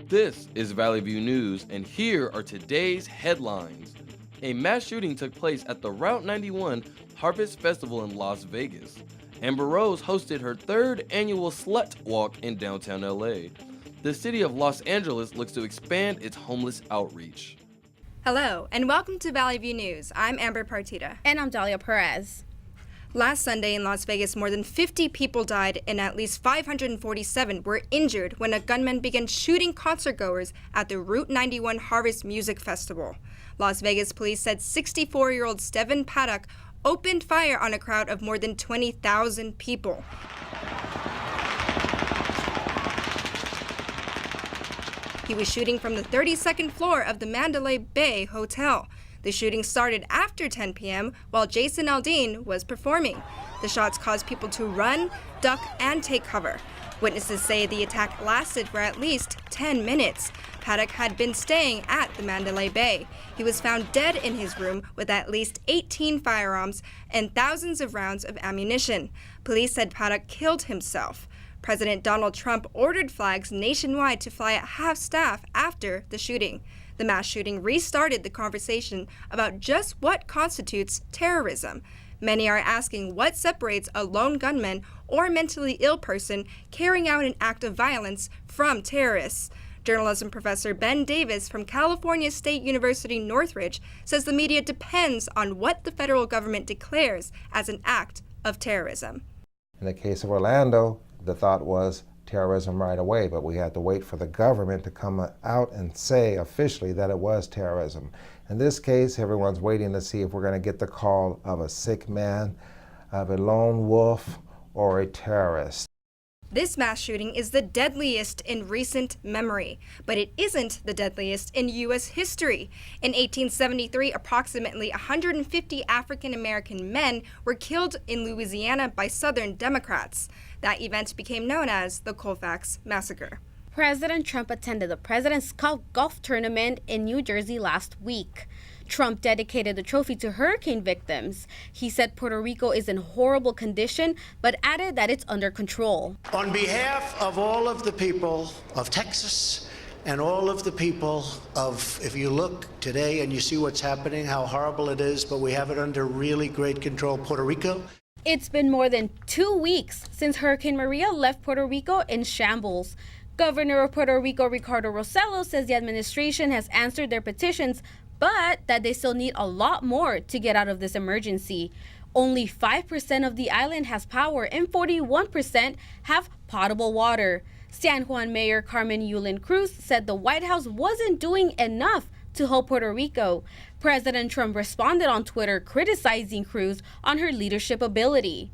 This is Valley View News, and here are today's headlines. A mass shooting took place at the Route 91 Harvest Festival in Las Vegas. Amber Rose hosted her third annual Slut Walk in downtown LA. The city of Los Angeles looks to expand its homeless outreach. Hello, and welcome to Valley View News. I'm Amber Partida. And I'm Dahlia Perez. Last Sunday in Las Vegas, more than 50 people died and at least 547 were injured when a gunman began shooting concertgoers at the Route 91 Harvest Music Festival. Las Vegas police said 64-year-old Stephen Paddock opened fire on a crowd of more than 20,000 people. He was shooting from the 32nd floor of the Mandalay Bay Hotel. The shooting started after 10 p.m. while Jason Aldean was performing. The shots caused people to run, duck, and take cover. Witnesses say the attack lasted for at least 10 minutes. Paddock had been staying at the Mandalay Bay. He was found dead in his room with at least 18 firearms and thousands of rounds of ammunition. Police said Paddock killed himself. President Donald Trump ordered flags nationwide to fly at half-staff after the shooting. The mass shooting restarted the conversation about just what constitutes terrorism. Many are asking what separates a lone gunman or mentally ill person carrying out an act of violence from terrorists. Journalism professor Ben Davis from California State University Northridge says the media depends on what the federal government declares as an act of terrorism. In the case of Orlando, the thought was terrorism right away, but we had to wait for the government to come out and say officially that it was terrorism. In this case, everyone's waiting to see if we're going to get the call of a sick man, of a lone wolf, or a terrorist. This mass shooting is the deadliest in recent memory, but it isn't the deadliest in U.S. history. In 1873, approximately 150 African-American men were killed in Louisiana by Southern Democrats. That event became known as the Colfax Massacre. President Trump attended the President's Cup golf tournament in New Jersey last week. Trump dedicated the trophy to hurricane victims. He said Puerto Rico is in horrible condition, but added that it's under control. On behalf of all of the people of Texas and all of the people of, if you look today and you see what's happening, how horrible it is, but we have it under really great control, Puerto Rico. It's been more than 2 weeks since Hurricane Maria left Puerto Rico in shambles. Governor of Puerto Rico, Ricardo Rossello, says the administration has answered their petitions, but that they still need a lot more to get out of this emergency. Only 5% of the island has power and 41% have potable water. San Juan Mayor Carmen Yulín Cruz said the White House wasn't doing enough to help Puerto Rico. President Trump responded on Twitter criticizing Cruz on her leadership ability.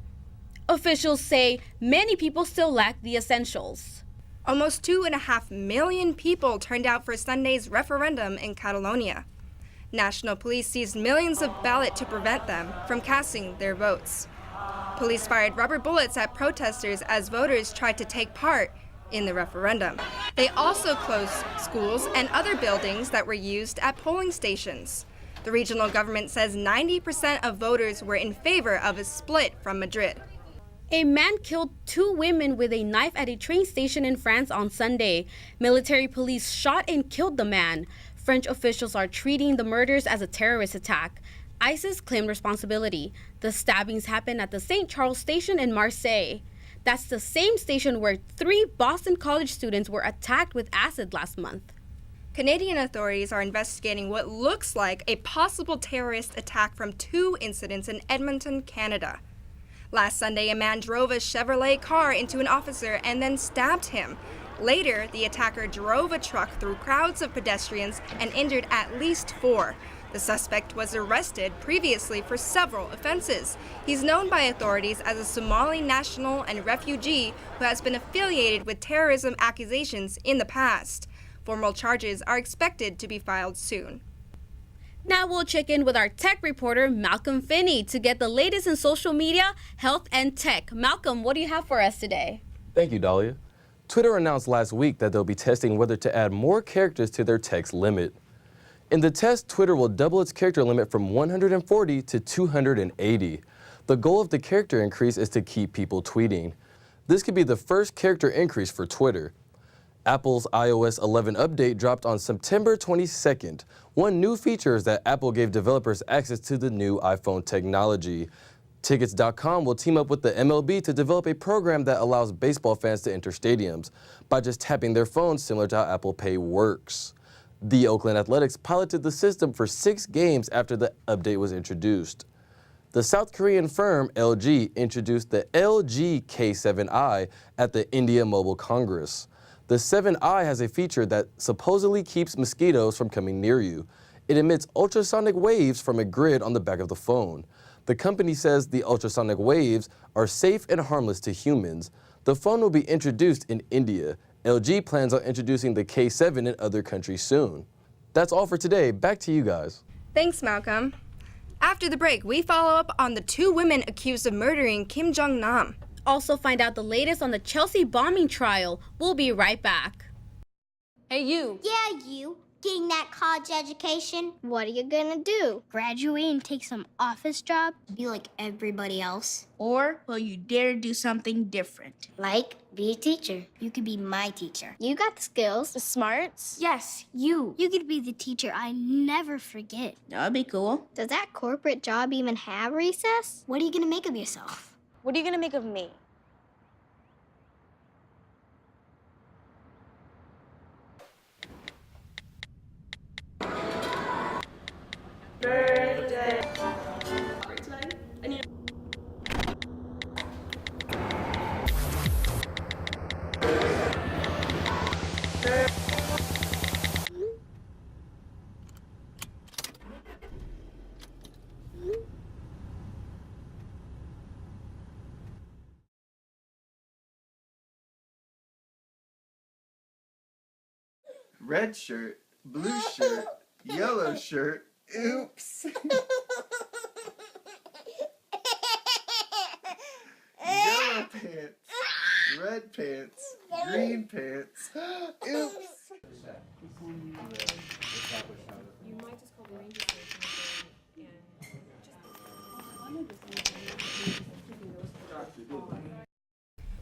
Officials say many people still lack the essentials. Almost 2.5 million people turned out for Sunday's referendum in Catalonia. National police seized millions of ballots to prevent them from casting their votes. Police fired rubber bullets at protesters as voters tried to take part in the referendum. They also closed schools and other buildings that were used at polling stations. The regional government says 90% of voters were in favor of a split from Madrid. A man killed 2 women with a knife at a train station in France on Sunday. Military police shot and killed the man. French officials are treating the murders as a terrorist attack. ISIS claimed responsibility. The stabbings happened at the St. Charles station in Marseille. That's the same station where 3 Boston College students were attacked with acid last month. Canadian authorities are investigating what looks like a possible terrorist attack from 2 incidents in Edmonton, Canada. Last Sunday, a man drove a Chevrolet car into an officer and then stabbed him. Later, the attacker drove a truck through crowds of pedestrians and injured at least 4. The suspect was arrested previously for several offenses. He's known by authorities as a Somali national and refugee who has been affiliated with terrorism accusations in the past. Formal charges are expected to be filed soon. Now we'll check in with our tech reporter, Malcolm Finney, to get the latest in social media, health, and tech. Malcolm, what do you have for us today? Thank you, Dahlia. Twitter announced last week that they'll be testing whether to add more characters to their text limit. In the test, Twitter will double its character limit from 140 to 280. The goal of the character increase is to keep people tweeting. This could be the first character increase for Twitter. Apple's iOS 11 update dropped on September 22nd. One new feature is that Apple gave developers access to the new iPhone technology. Tickets.com will team up with the MLB to develop a program that allows baseball fans to enter stadiums by just tapping their phones, similar to how Apple Pay works. The Oakland Athletics piloted the system for 6 games after the update was introduced. The South Korean firm LG introduced the LG K7i at the India Mobile Congress. The 7i has a feature that supposedly keeps mosquitoes from coming near you. It emits ultrasonic waves from a grid on the back of the phone. The company says the ultrasonic waves are safe and harmless to humans. The phone will be introduced in India. LG plans on introducing the K7 in other countries soon. That's all for today. Back to you guys. Thanks, Malcolm. After the break, we follow up on the 2 women accused of murdering Kim Jong-nam. Also find out the latest on the Chelsea bombing trial. We'll be right back. Hey, you. Yeah, you. Getting that college education? What are you gonna do? Graduate and take some office job? Be like everybody else? Or will you dare do something different? Like, be a teacher. You could be my teacher. You got the skills. The smarts? Yes, you. You could be the teacher I never forget. That'd be cool. Does that corporate job even have recess? What are you gonna make of yourself? What are you gonna make of me? Red shirt, blue shirt, yellow shirt. Oops. Yellow pants, red pants, green pants. Oops. You might just call the ranger station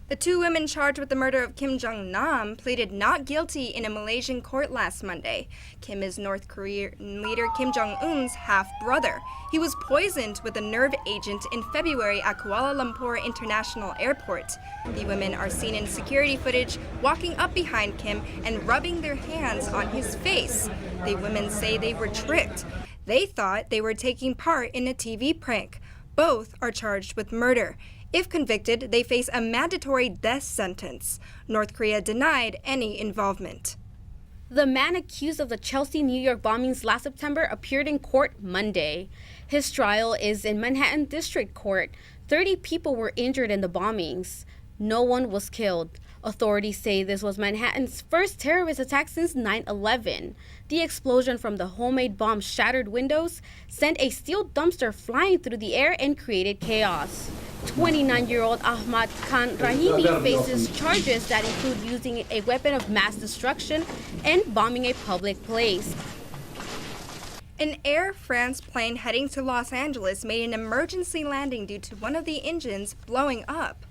The 2 women charged with the murder of Kim Jong-nam pleaded not guilty in a Malaysian court last Monday. Kim is North Korean leader Kim Jong-un's half-brother. He was poisoned with a nerve agent in February at Kuala Lumpur International Airport. The women are seen in security footage walking up behind Kim and rubbing their hands on his face. The women say they were tricked. They thought they were taking part in a TV prank. Both are charged with murder. If convicted, they face a mandatory death sentence. North Korea denied any involvement. The man accused of the Chelsea, New York bombings last September appeared in court Monday. His trial is in Manhattan District Court. 30 people were injured in the bombings. No one was killed. Authorities say this was Manhattan's first terrorist attack since 9/11. The explosion from the homemade bomb shattered windows, sent a steel dumpster flying through the air, and created chaos. 29-year-old Ahmad Khan Rahimi faces charges that include using a weapon of mass destruction and bombing a public place. An Air France plane heading to Los Angeles made an emergency landing due to one of the engines blowing up.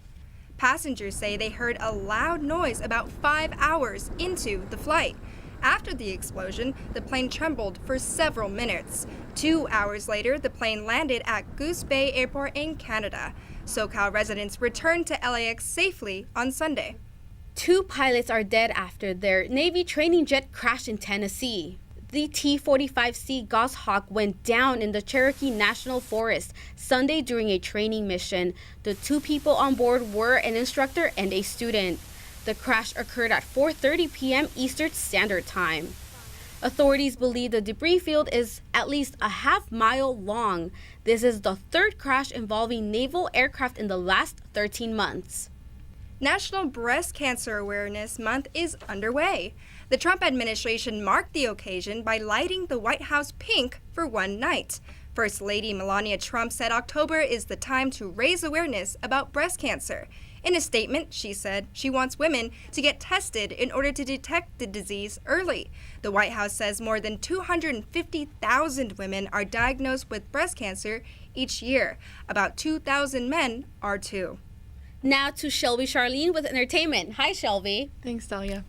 Passengers say they heard a loud noise about 5 hours into the flight. After the explosion, the plane trembled for several minutes. 2 hours later, the plane landed at Goose Bay Airport in Canada. SoCal residents returned to LAX safely on Sunday. 2 pilots are dead after their Navy training jet crashed in Tennessee. The T-45C Goshawk went down in the Cherokee National Forest Sunday during a training mission. The 2 people on board were an instructor and a student. The crash occurred at 4:30 p.m. Eastern Standard Time. Authorities believe the debris field is at least a half-mile long. This is the 3rd crash involving naval aircraft in the last 13 months. National Breast Cancer Awareness Month is underway. The Trump administration marked the occasion by lighting the White House pink for one night. First Lady Melania Trump said October is the time to raise awareness about breast cancer. In a statement, she said she wants women to get tested in order to detect the disease early. The White House says more than 250,000 women are diagnosed with breast cancer each year. About 2,000 men are too. Now to Shelby Charlene with entertainment. Hi, Shelby. Thanks, Dahlia.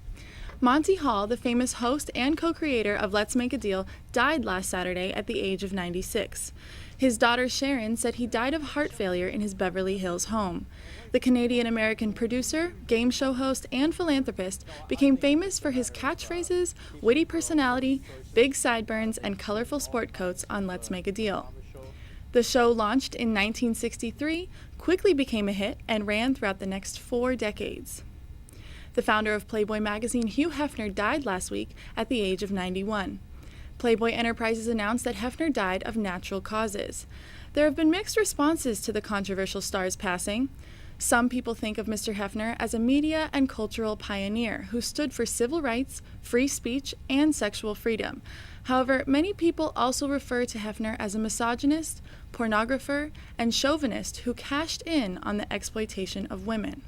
Monty Hall, the famous host and co-creator of Let's Make a Deal, died last Saturday at the age of 96. His daughter Sharon said he died of heart failure in his Beverly Hills home. The Canadian-American producer, game show host, and philanthropist became famous for his catchphrases, witty personality, big sideburns, and colorful sport coats on Let's Make a Deal. The show, launched in 1963, quickly became a hit and ran throughout the next 4 decades. The founder of Playboy magazine, Hugh Hefner, died last week at the age of 91. Playboy Enterprises announced that Hefner died of natural causes. There have been mixed responses to the controversial star's passing. Some people think of Mr. Hefner as a media and cultural pioneer who stood for civil rights, free speech, and sexual freedom. However, many people also refer to Hefner as a misogynist, pornographer, and chauvinist who cashed in on the exploitation of women.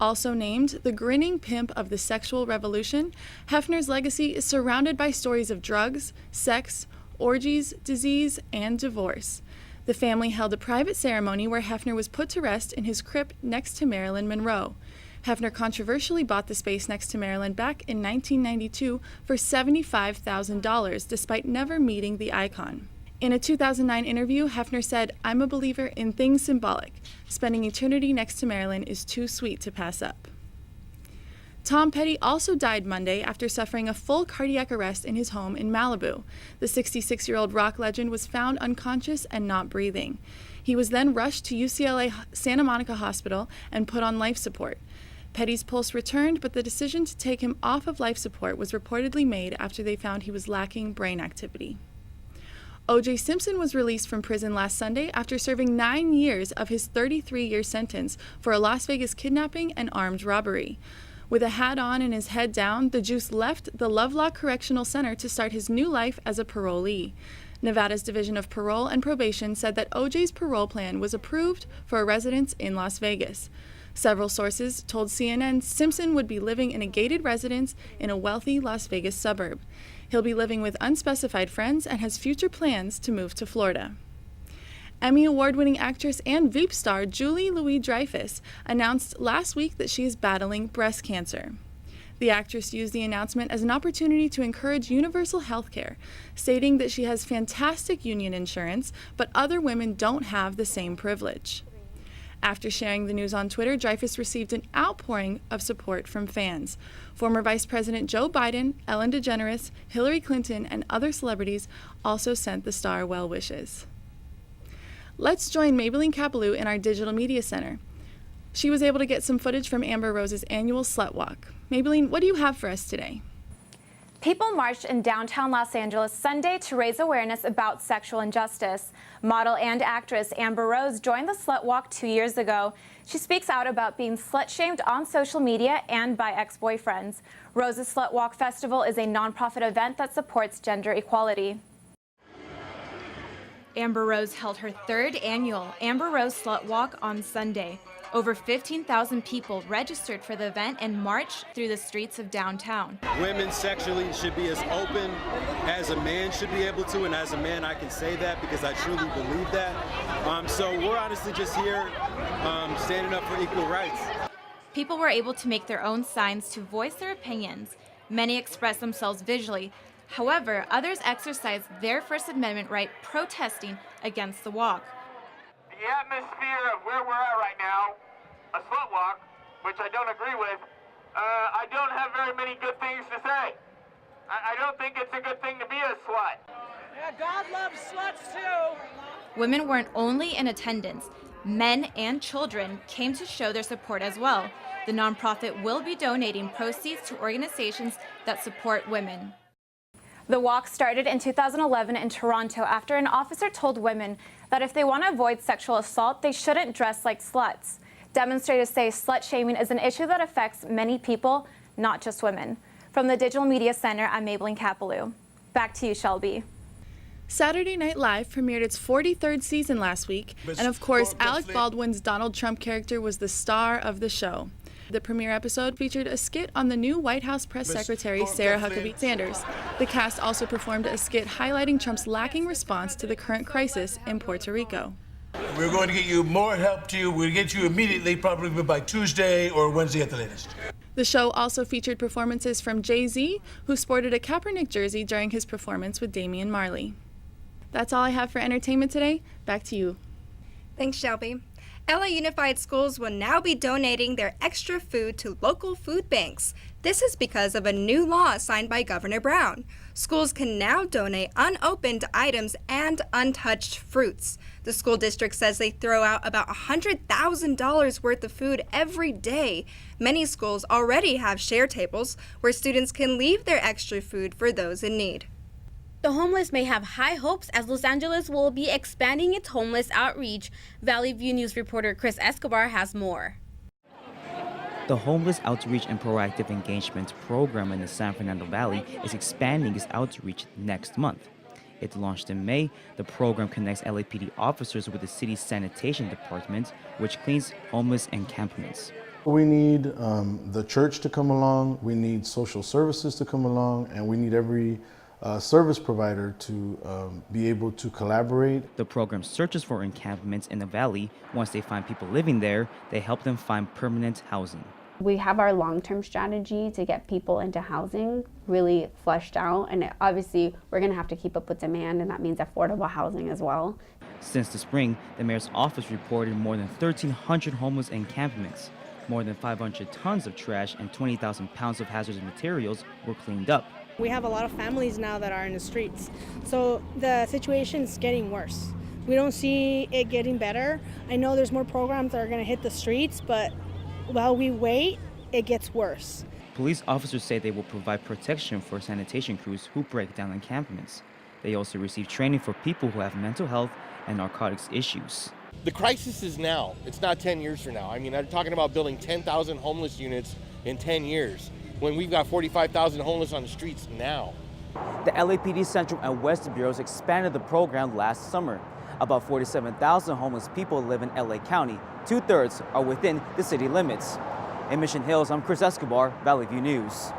Also named the grinning pimp of the sexual revolution, Hefner's legacy is surrounded by stories of drugs, sex, orgies, disease, and divorce. The family held a private ceremony where Hefner was put to rest in his crypt next to Marilyn Monroe. Hefner controversially bought the space next to Marilyn back in 1992 for $75,000, despite never meeting the icon. In a 2009 interview, Hefner said, "I'm a believer in things symbolic. Spending eternity next to Marilyn is too sweet to pass up." Tom Petty also died Monday after suffering a full cardiac arrest in his home in Malibu. The 66-year-old rock legend was found unconscious and not breathing. He was then rushed to UCLA Santa Monica Hospital and put on life support. Petty's pulse returned, but the decision to take him off of life support was reportedly made after they found he was lacking brain activity. O.J. Simpson was released from prison last Sunday after serving 9 years of his 33-year sentence for a Las Vegas kidnapping and armed robbery. With a hat on and his head down, the Juice left the Lovelock Correctional Center to start his new life as a parolee. Nevada's Division of Parole and Probation said that O.J.'s parole plan was approved for a residence in Las Vegas. Several sources told CNN Simpson would be living in a gated residence in a wealthy Las Vegas suburb. He'll be living with unspecified friends and has future plans to move to Florida. Emmy Award-winning actress and Veep star Julie Louis-Dreyfus announced last week that she is battling breast cancer. The actress used the announcement as an opportunity to encourage universal health care, stating that she has fantastic union insurance, but other women don't have the same privilege. After sharing the news on Twitter, Dreyfus received an outpouring of support from fans. Former Vice President Joe Biden, Ellen DeGeneres, Hillary Clinton, and other celebrities also sent the star well wishes. Let's join Maybelline Capelou in our Digital Media Center. She was able to get some footage from Amber Rose's annual Slut Walk. Maybelline, what do you have for us today? People marched in downtown Los Angeles Sunday to raise awareness about sexual injustice. Model and actress Amber Rose joined the Slut Walk 2 years ago. She speaks out about being slut-shamed on social media and by ex-boyfriends. Rose's Slut Walk Festival is a nonprofit event that supports gender equality. Amber Rose held her 3rd annual Amber Rose Slut Walk on Sunday. Over 15,000 people registered for the event and marched through the streets of downtown. Women sexually should be as open as a man should be able to, and as a man I can say that because I truly believe that. So we're honestly just here standing up for equal rights. People were able to make their own signs to voice their opinions. Many expressed themselves visually. However, others exercised their First Amendment right protesting against the walk. The atmosphere of where we're at right now, a slut walk, which I don't agree with, I don't have very many good things to say. I don't think it's a good thing to be a slut. Yeah, God loves sluts too. Women weren't only in attendance. Men and children came to show their support as well. The nonprofit will be donating proceeds to organizations that support women. The walk started in 2011 in Toronto after an officer told women that if they want to avoid sexual assault, they shouldn't dress like sluts. Demonstrators say slut shaming is an issue that affects many people, not just women. From the Digital Media Center, I'm Maybelline Capelou. Back to you, Shelby. Saturday Night Live premiered its 43rd season last week, and of course, Alec Baldwin's Donald Trump character was the star of the show. The premiere episode featured a skit on the new White House press secretary, Sarah Huckabee Sanders. The cast also performed a skit highlighting Trump's lacking response to the current crisis in Puerto Rico. We're going to get you more help to you. We'll get you immediately, probably by Tuesday or Wednesday at the latest. The show also featured performances from Jay-Z, who sported a Kaepernick jersey during his performance with Damian Marley. That's all I have for entertainment today. Back to you. Thanks, Shelby. LA Unified Schools will now be donating their extra food to local food banks. This is because of a new law signed by Governor Brown. Schools can now donate unopened items and untouched fruits. The school district says they throw out about $100,000 worth of food every day. Many schools already have share tables where students can leave their extra food for those in need. The homeless may have high hopes as Los Angeles will be expanding its homeless outreach. Valley View News reporter Chris Escobar has more. The Homeless Outreach and Proactive Engagement Program in the San Fernando Valley is expanding its outreach next month. It launched in May. The program connects LAPD officers with the city's sanitation department, which cleans homeless encampments. We need the church to come along, we need social services to come along, and we need every service provider to be able to collaborate. The program searches for encampments in the valley. Once they find people living there, they help them find permanent housing. We have our long-term strategy to get people into housing really fleshed out, and obviously we're going to have to keep up with demand, and that means affordable housing as well. Since the spring, the mayor's office reported more than 1,300 homeless encampments. More than 500 tons of trash and 20,000 pounds of hazardous materials were cleaned up. We have a lot of families now that are in the streets, so the situation's getting worse. We don't see it getting better. I know there's more programs that are going to hit the streets, but while we wait, it gets worse. Police officers say they will provide protection for sanitation crews who break down encampments. They also receive training for people who have mental health and narcotics issues. The crisis is now. It's not 10 years from now. I mean, they're talking about building 10,000 homeless units in 10 years when we've got 45,000 homeless on the streets now. The LAPD Central and West Bureaus expanded the program last summer. About 47,000 homeless people live in LA County. 2/3 are within the city limits. In Mission Hills, I'm Chris Escobar, Valley View News.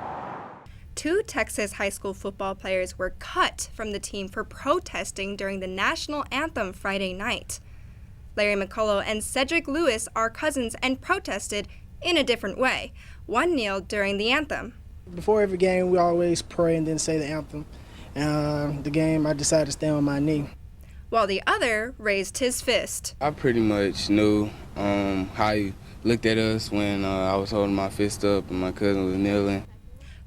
2 Texas high school football players were cut from the team for protesting during the national anthem Friday night. Larry McCullough and Cedric Lewis are cousins and protested in a different way. One kneeled during the anthem. Before every game, we always pray and then say the anthem. The game, I decided to stand on my knee. While the other raised his fist. I pretty much knew how he looked at us when I was holding my fist up and my cousin was kneeling.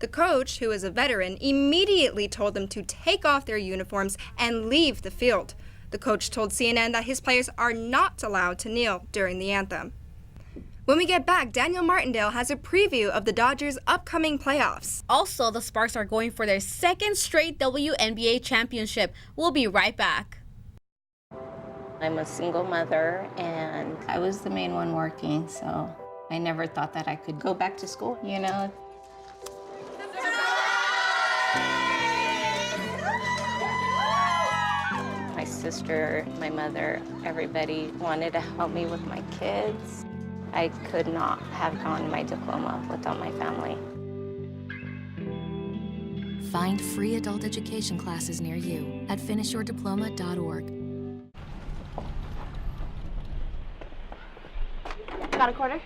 The coach, who is a veteran, immediately told them to take off their uniforms and leave the field. The coach told CNN that his players are not allowed to kneel during the anthem. When we get back, Daniel Martindale has a preview of the Dodgers' upcoming playoffs. Also, the Sparks are going for their second straight WNBA championship. We'll be right back. I'm a single mother, and I was the main one working, so I never thought that I could go back to school, you know. My sister, my mother, everybody wanted to help me with my kids. I could not have gotten my diploma without my family. Find free adult education classes near you at finishyourdiploma.org. Got a quarter?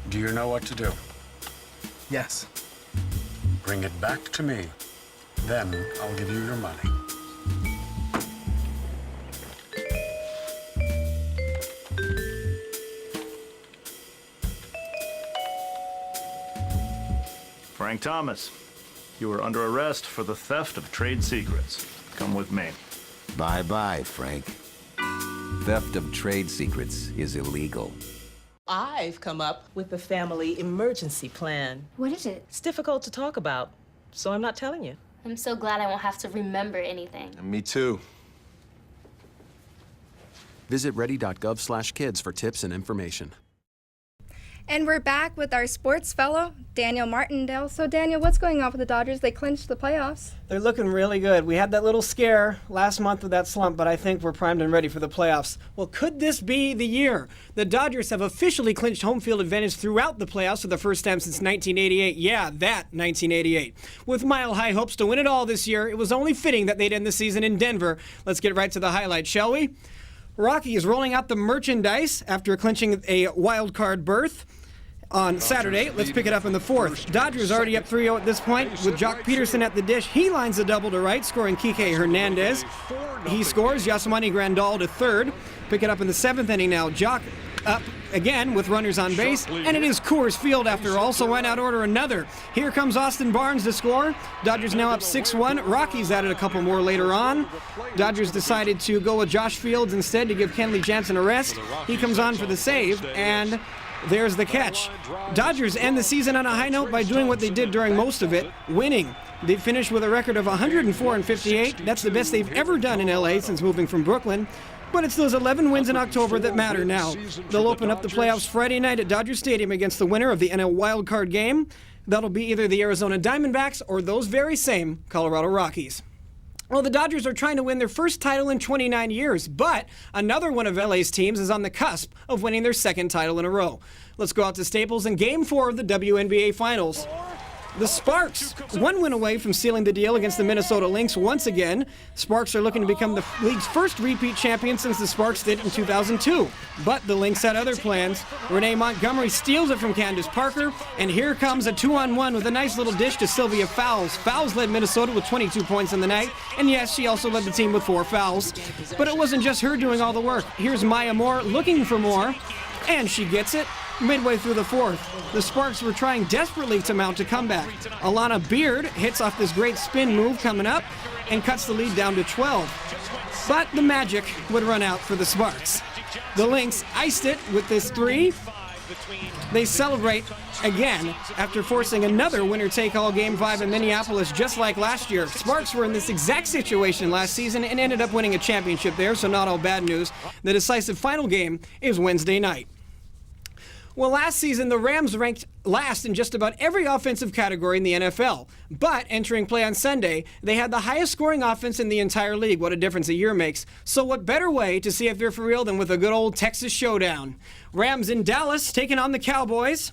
Do you know what to do? Yes. Bring it back to me. Then I'll give you your money. Frank Thomas, you are under arrest for the theft of trade secrets. Come with me. Bye-bye, Frank. Theft of trade secrets is illegal. I've come up with a family emergency plan. What is it? It's difficult to talk about, so I'm not telling you. I'm so glad I won't have to remember anything. Me too. Visit ready.gov/kids for tips and information. And we're back with our sports fellow, Daniel Martindale. So, Daniel, what's going on with the Dodgers? They clinched the playoffs. They're looking really good. We had that little scare last month with that slump, but I think we're primed and ready for the playoffs. Well, could this be the year? The Dodgers have officially clinched home field advantage throughout the playoffs for the first time since 1988. Yeah, that 1988. With mile-high hopes to win it all this year, it was only fitting that they'd end the season in Denver. Let's get right to the highlights, shall we? Rocky is rolling out the merchandise after clinching a wild card berth on Saturday. Let's pick it up in the fourth. Dodgers already up 3-0 at this point with Jock Peterson at the dish. He lines a double to right, scoring Kike Hernandez. He scores Yasmani Grandal to third. Pick it up in the seventh inning now. Jock up again with runners on base, and it is Coors Field after all, so why not order another? Here comes Austin Barnes to score. Dodgers now up 6-1. Rockies added a couple more later on. Dodgers decided to go with Josh Fields instead to give Kenley Jansen a rest. He comes on for the save, and there's the catch. Dodgers end the season on a high note by doing what they did during most of it, winning. They finished with a record of 104-58. That's the best they've ever done in LA since moving from Brooklyn. But it's those 11 wins in October that matter now. They'll open up the playoffs Friday night at Dodger Stadium against the winner of the NL wildcard game. That'll be either the Arizona Diamondbacks or those very same Colorado Rockies. Well, the Dodgers are trying to win their first title in 29 years, but another one of LA's teams is on the cusp of winning their second title in a row. Let's go out to Staples in Game 4 of the WNBA Finals. The Sparks, one win away from sealing the deal against the Minnesota Lynx once again. Sparks are looking to become the league's first repeat champion since the Sparks did in 2002. But the Lynx had other plans. Renee Montgomery steals it from Candace Parker, and here comes a 2-on-1 with a nice little dish to Sylvia Fowles. Fowles led Minnesota with 22 points in the night, and yes, she also led the team with 4 fouls. But it wasn't just her doing all the work. Here's Maya Moore looking for more, and she gets it. Midway through the fourth, the Sparks were trying desperately to mount a comeback. Alana Beard hits off this great spin move coming up and cuts the lead down to 12. But the magic would run out for the Sparks. The Lynx iced it with this 3. They celebrate again after forcing another winner-take-all Game 5 in Minneapolis just like last year. Sparks were in this exact situation last season and ended up winning a championship there, so not all bad news. The decisive final game is Wednesday night. Well, last season, the Rams ranked last in just about every offensive category in the NFL. But entering play on Sunday, they had the highest scoring offense in the entire league. What a difference a year makes. So what better way to see if they're for real than with a good old Texas showdown? Rams in Dallas taking on the Cowboys.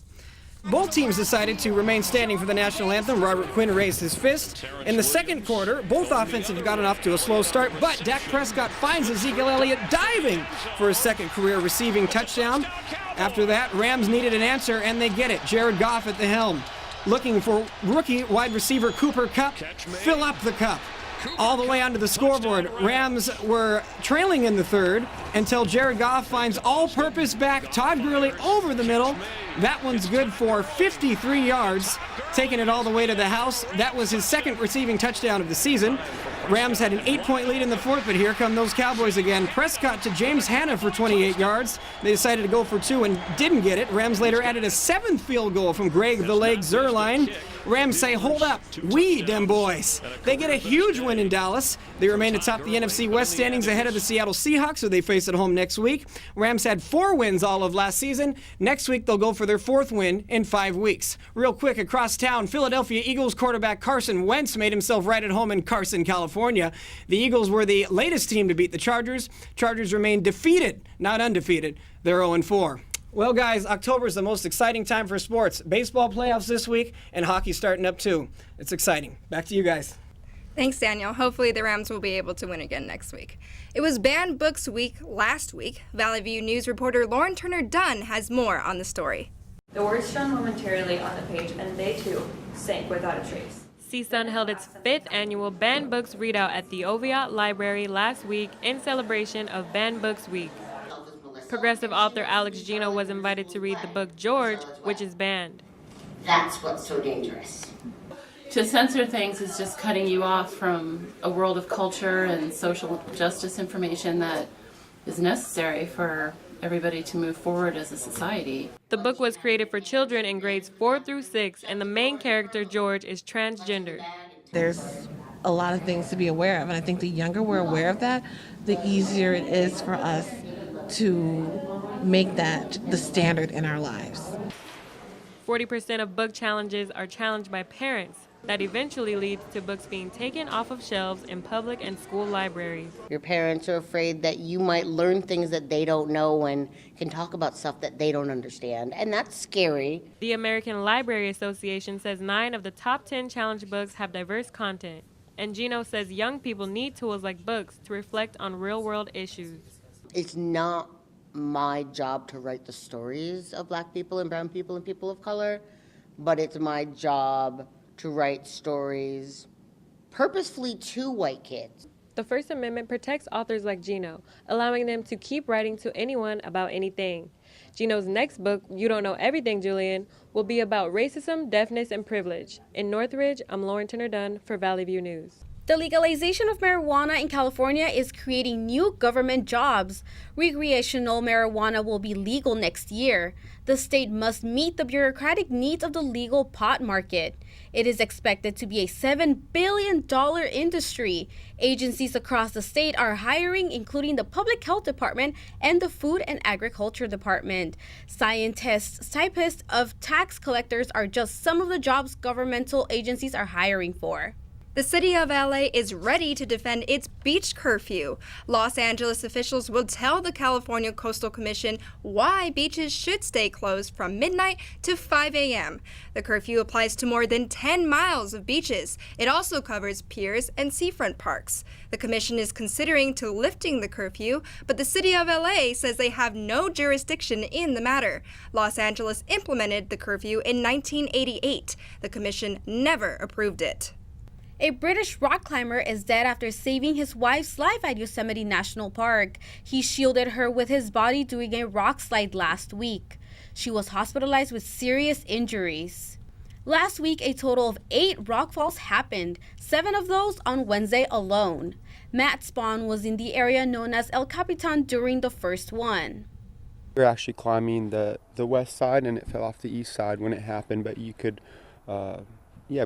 Both teams decided to remain standing for the national anthem. Robert Quinn raised his fist. In the second quarter, both offenses have gotten off to a slow start, but Dak Prescott finds Ezekiel Elliott diving for his second career receiving touchdown. After that, Rams needed an answer, and they get it. Jared Goff at the helm, looking for rookie wide receiver Cooper Kupp. Fill up the cup. All the way onto the scoreboard. Rams were trailing in the third until Jared Goff finds all-purpose back Todd Gurley over the middle. That one's good for 53 yards, taking it all the way to the house. That was his second receiving touchdown of the season. Rams had an 8-point lead in the fourth, but here come those Cowboys again. Prescott to James Hanna for 28 yards. They decided to go for 2 and didn't get it. Rams later added a 7th field goal from Greg the Leg Zuerlein. Rams say, hold up, we dem boys. They get a huge win in Dallas. They remain atop the NFC West standings ahead of the Seattle Seahawks, who they face at home next week. Rams had 4 wins all of last season. Next week, they'll go for their 4th win in 5 weeks. Real quick, across town, Philadelphia Eagles quarterback Carson Wentz made himself right at home in Carson, California. The Eagles were the latest team to beat the Chargers. Chargers remain defeated, not undefeated. They're 0-4. Well, guys, October is the most exciting time for sports. Baseball playoffs this week, and hockey starting up too. It's exciting. Back to you guys. Thanks, Daniel. Hopefully the Rams will be able to win again next week. It was Banned Books Week last week. Valley View News reporter Lauren Turner-Dunn has more on the story. The words shone momentarily on the page, and they too sank without a trace. CSUN held its 5th annual Banned Books readout at the Oviatt Library last week in celebration of Banned Books Week. Progressive author Alex Gino was invited to read the book George, which is banned. That's what's so dangerous. To censor things is just cutting you off from a world of culture and social justice information that is necessary for everybody to move forward as a society. The book was created for children in grades 4 through 6, and the main character, George, is transgender. There's a lot of things to be aware of, and I think the younger we're aware of that, the easier it is for us to make that the standard in our lives. 40% of book challenges are challenged by parents. That eventually leads to books being taken off of shelves in public and school libraries. Your parents are afraid that you might learn things that they don't know and can talk about stuff that they don't understand, and that's scary. The American Library Association says 9 of the top 10 challenge books have diverse content. And Gino says young people need tools like books to reflect on real-world issues. It's not my job to write the stories of Black people and brown people and people of color, but it's my job to write stories purposefully to white kids. The First Amendment protects authors like Gino, allowing them to keep writing to anyone about anything. Gino's next book, You Don't Know Everything, Julian, will be about racism, deafness, and privilege. In Northridge, I'm Lauren Turner-Dunn for Valley View News. The legalization of marijuana in California is creating new government jobs. Recreational marijuana will be legal next year. The state must meet the bureaucratic needs of the legal pot market. It is expected to be a $7 billion industry. Agencies across the state are hiring, including the Public Health Department and the Food and Agriculture Department. Scientists, typists of tax collectors are just some of the jobs governmental agencies are hiring for. The city of LA is ready to defend its beach curfew. Los Angeles officials will tell the California Coastal Commission why beaches should stay closed from midnight to 5 a.m. The curfew applies to more than 10 miles of beaches. It also covers piers and seafront parks. The commission is considering to lifting the curfew, but the city of LA says they have no jurisdiction in the matter. Los Angeles implemented the curfew in 1988. The commission never approved it. A British rock climber is dead after saving his wife's life at Yosemite National Park. He shielded her with his body during a rock slide last week. She was hospitalized with serious injuries. Last week, a total of 8 rock falls happened, 7 of those on Wednesday alone. Matt Spahn was in the area known as El Capitan during the first one. We were actually climbing the west side and it fell off the east side when it happened, but you could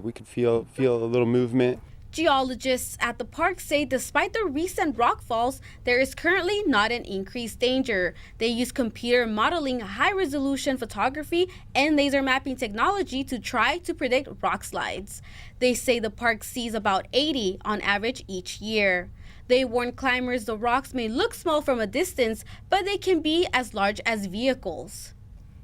we could feel a little movement. Geologists at the park say despite the recent rock falls, there is currently not an increased danger. They use computer modeling, high-resolution photography, and laser mapping technology to try to predict rock slides. They say the park sees about 80 on average each year. They warn climbers the rocks may look small from a distance, but they can be as large as vehicles.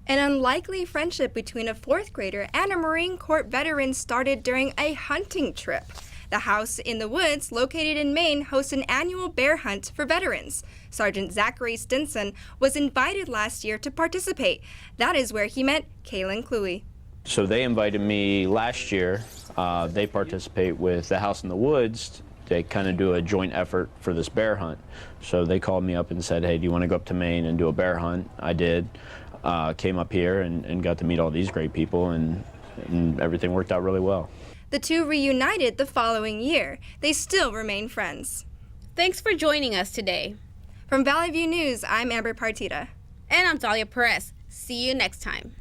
An unlikely friendship between a 4th grader and a Marine Corps veteran started during a hunting trip. The house in the woods, located in Maine, hosts an annual bear hunt for veterans. Sergeant Zachary Stinson was invited last year to participate. That is where he met Kaylin Cluey. So they invited me last year. They participate with the House in the Woods. They kind of do a joint effort for this bear hunt. So they called me up and said, hey, do you want to go up to Maine and do a bear hunt? I did. Came up here and got to meet all these great people, and everything worked out really well. The two reunited the following year. They still remain friends. Thanks for joining us today. From Valley View News, I'm Amber Partita. And I'm Talia Perez. See you next time.